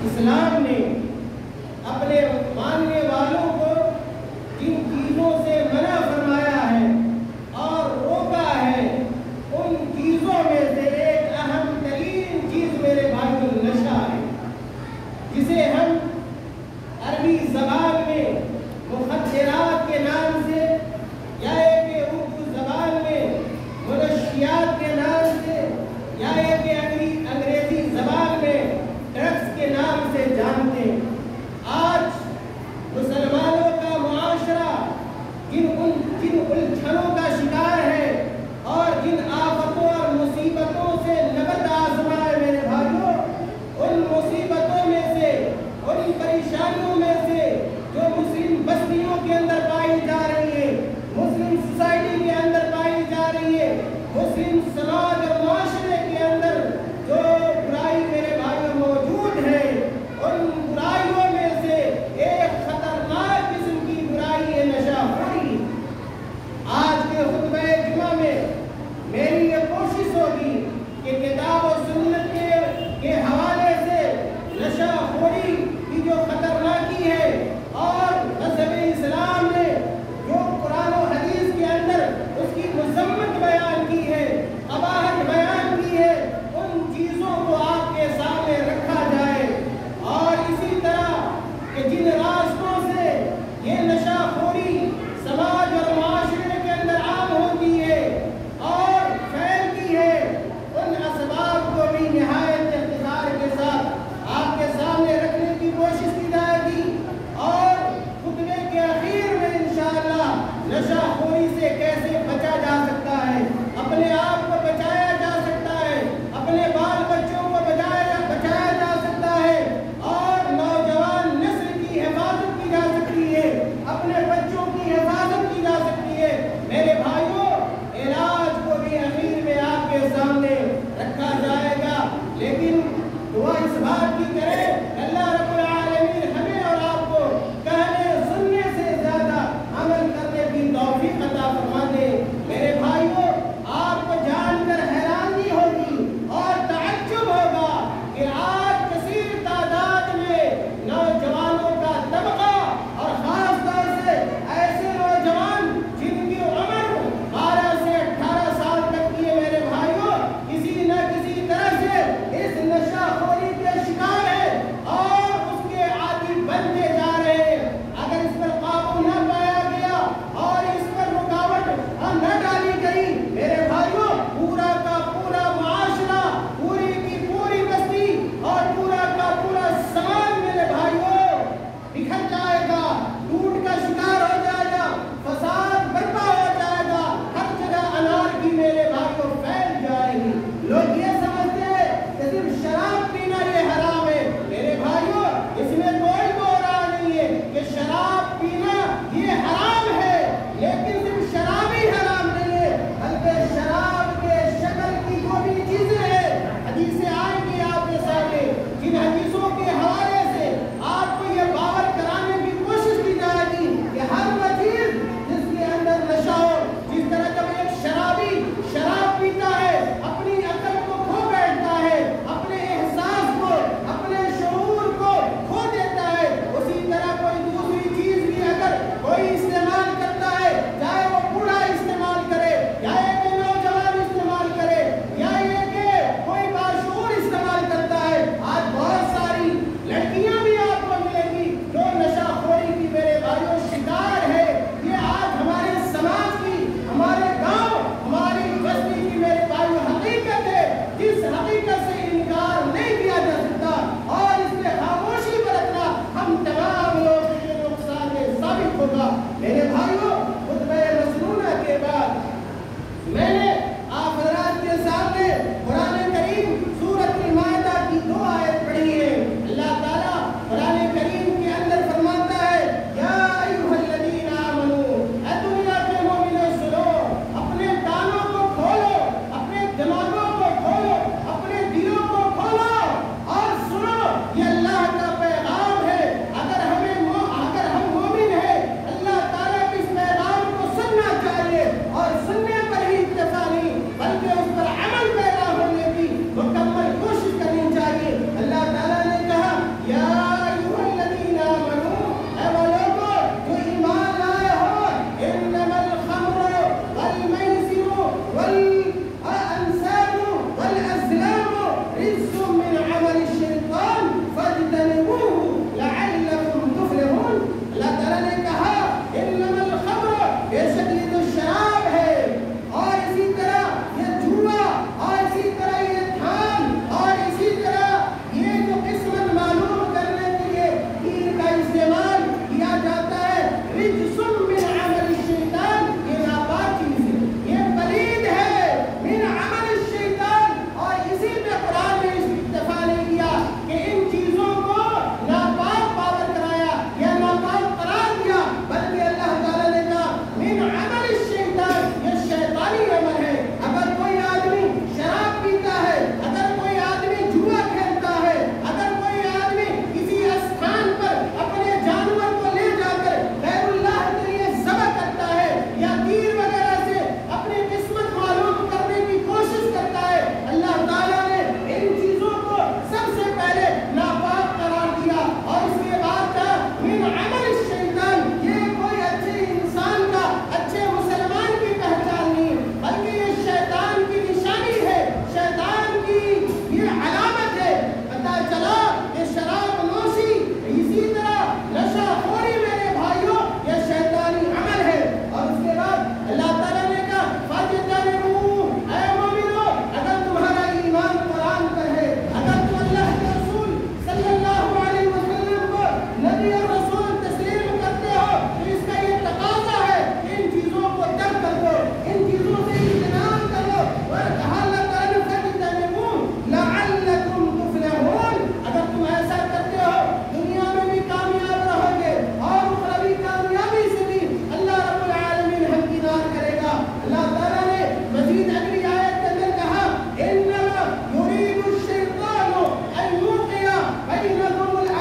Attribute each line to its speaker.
Speaker 1: اسلام نے اپنے ماننے والوں کو جن چیزوں سے منع فرمایا ہے اور روکا ہے، ان چیزوں میں سے ایک اہم ترین چیز میرے بھائیوں نشہ ہے، جسے ہم عربی زبان میں مخدرات کے نام سے یا ایک اردو زبان میں منشیات کے نام سے یا ایک انگریزی زبان میں ڈرگس کے نام سے جانتے ہیں۔ آج مسلمانوں کا معاشرہ جن الجھنوں کا شکار ہے اور جن آفتوں اور مصیبتوں سے نبرد آزما ہے میرے بھائیوں، ان مصیبتوں میں سے، ان پریشانیوں میں سے جو مسلم بستیوں کے اندر پائی جا رہی ہے، مسلم سوسائٹی کے اندر پائی جا رہی ہے، مسلم سماج اور معاشرے کے اندر جو برائی میرے بھائیوں موجود ہے، ان برائیوں میں سے ایک خطرناک قسم کی برائی ہے نشہ خوری۔ آج کے خطبہ جمعہ میں میری یہ کوشش ہوگی کہ کتاب و سنت کے حوالے سے نشہ خوری کی جو خطرناکی ہے اور مذہب اسلام نے جو قرآن و حدیث کے اندر اس کی مذمت بیان کی ہے، قباحت بیان کی ہے، ان چیزوں کو آپ کے سامنے رکھا جائے، اور اسی طرح کہ جن راستوں سے یہ نشہ خوری سماج اور معاشرے کے اندر عام ہوتی ہے اور پھیلتی ہے، ان اسباب کو بھی نہایت اختصار کے ساتھ آپ کے سامنے رکھنے کی کوشش کی جائے گی، اور خطبے کے اخیر میں انشاءاللہ نشہ خوری سے کیسے بچا جا سکتا ہے، اپنے آپ کو بچایا جا سکتا ہے، اپنے بال بچوں کو بچایا جا سکتا ہے، اور نوجوان نسل کی حفاظت کی جا سکتی ہے، اپنے بچوں کی حفاظت کی جا سکتی ہے۔ میرے بھائیوں، علاج کو بھی اخیر میں آپ کے سامنے رکھا جائے گا، لیکن دعا اس بات کی کرے اللہ رب العالمین ہمیں اور آپ کو کہنے سننے سے زیادہ عمل کرنے کی توفیق عطا فرما دے۔ میرے بھائیوں، آپ کو جان کر حیرانی ہوگی اور تعجب ہوگا کہ آج کثیر تعداد میں نوجوانوں کا طبقہ، اور خاص طور سے ایسے نوجوان جن کی عمر 12 سے 18 سال تک کی ہے، میرے بھائیوں، کسی نہ کسی طرح سے اس نشہ خوری کے شکار ہے، بينكم